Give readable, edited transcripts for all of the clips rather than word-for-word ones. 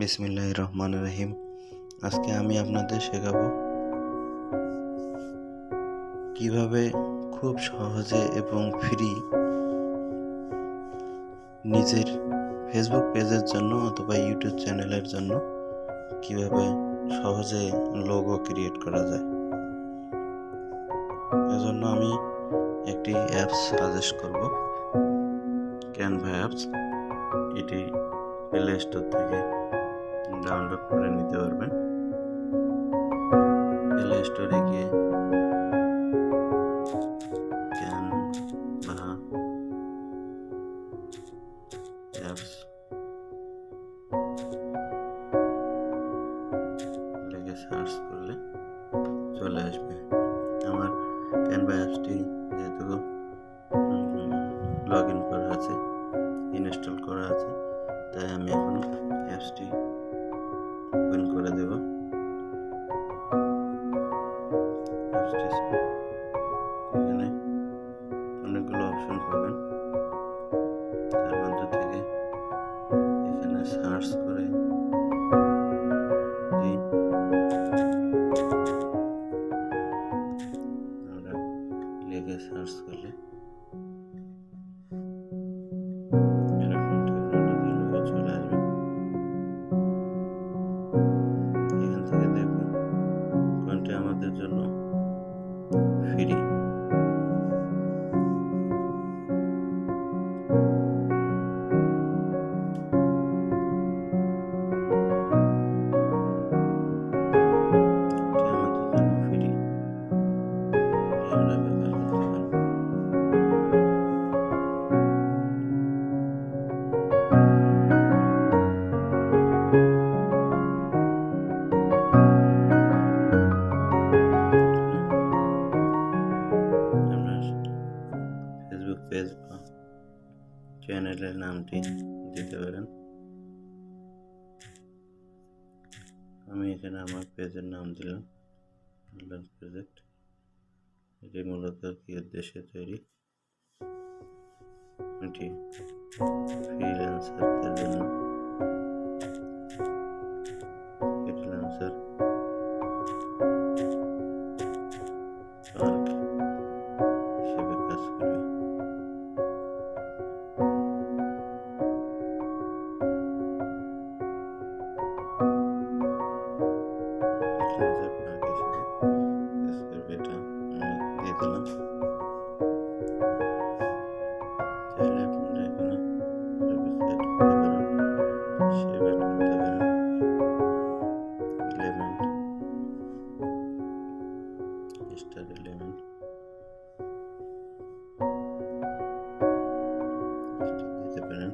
বিসমিল্লাহির রহমানির রহিম। আজকে আমি আপনাদের শেখাবো কিভাবে খুব সহজে এবং ফ্রি নিজের ফেসবুক পেজের জন্য অথবা ইউটিউব চ্যানেলের জন্য কিভাবে সহজে লোগো ক্রিয়েট করা যায়। এজন্য আমি একটি অ্যাপস সাজেস্ট করব, ক্যানভা অ্যাপস। এটি প্লে স্টোর থেকে ডাউনলোড করে নিতে পারবেন। প্লে স্টোরে গিয়ে ক্যানভা অ্যাপস লিখে সার্চ করলে চলে আসবে। আমার ক্যানভা অ্যাপসটি যেহেতু লগ ইন করা আছে, ইনস্টল করা আছে, তাই আমি এখন অ্যাপসটি ওপেন করে দেব। এখানে অনেকগুলো অপশন পাবেন, তার মধ্যে থেকে এখানে সার্চ করে আমরা লিখে সার্চ করলে এরকম টেকনোলজি লোগো চলে আসবে। এখান থেকে দেখব কোনটি আমাদের জন্য ফ্রি। ফেসবুক পেজ বা চ্যানেলের নামটি দিতে পারেন। আমি এখানে আমার পেজের নাম দিলাম অনলাইন প্রজেক্ট। এটি মূলত কি উদ্দেশ্যে তৈরি, এটি ফ্রিল্যান্সারদের জন্য, ফ্রিল্যান্সার পার্ক হিসেবে কাজ করবে। ফ্রিল্যান্সার পার্ক হিসেবে কাজ করবে, এটা আমি দিয়ে দিলাম। চাইলে আপনারা এখানে সেট করতে পারেন, সেভ অ্যাড করতে পারেন। এলিমেন্ট, স্টার এলিমেন্ট দিতে পারেন।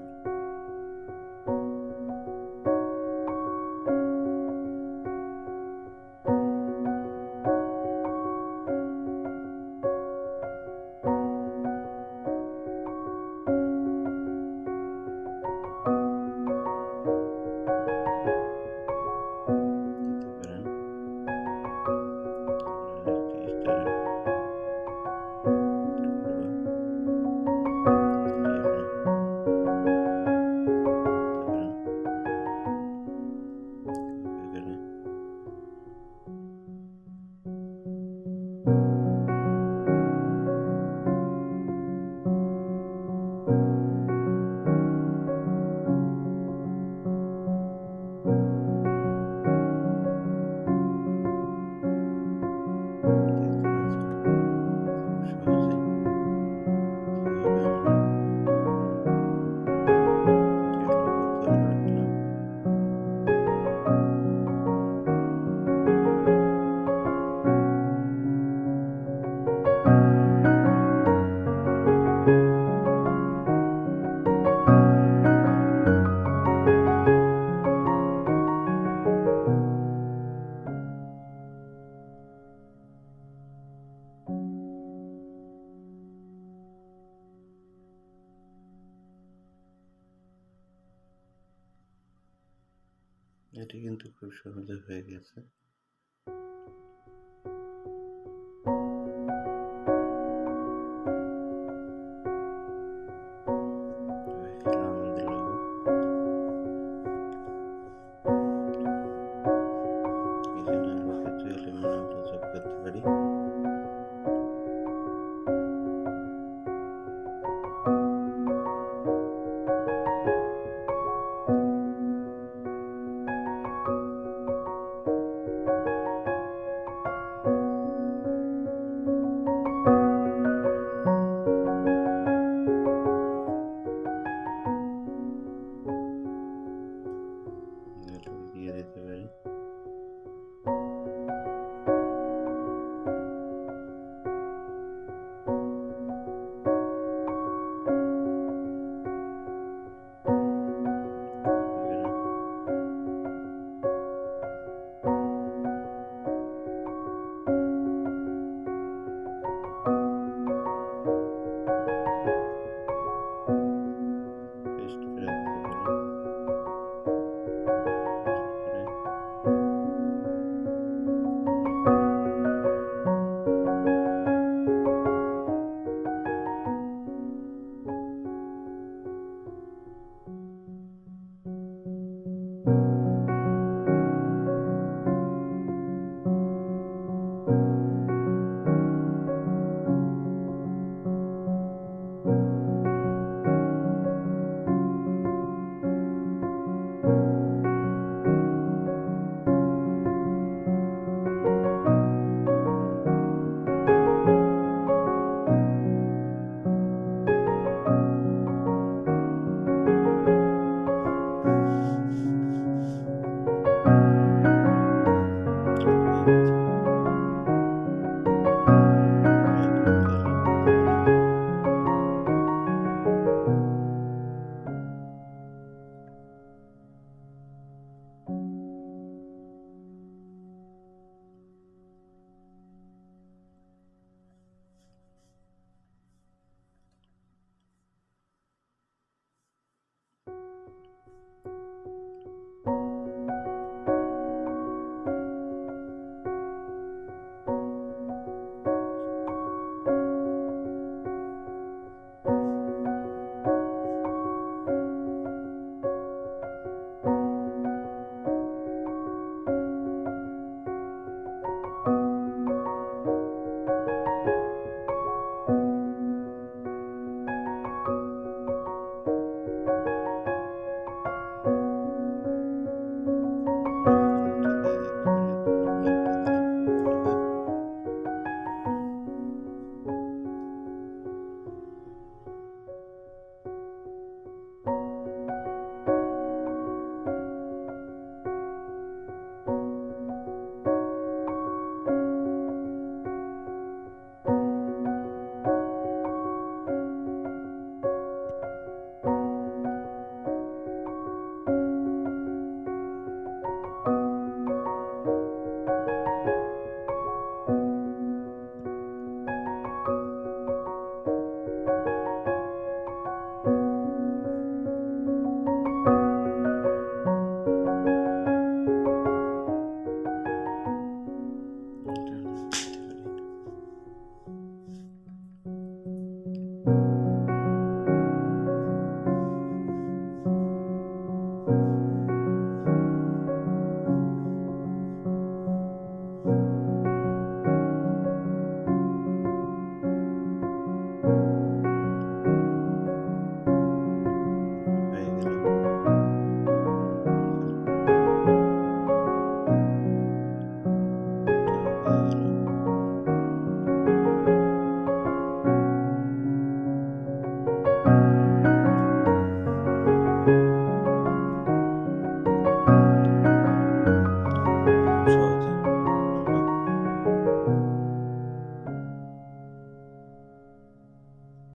এটি কিন্তু খুব সহজে হয়ে গেছে। আমাদের লোগো দিতে পারি।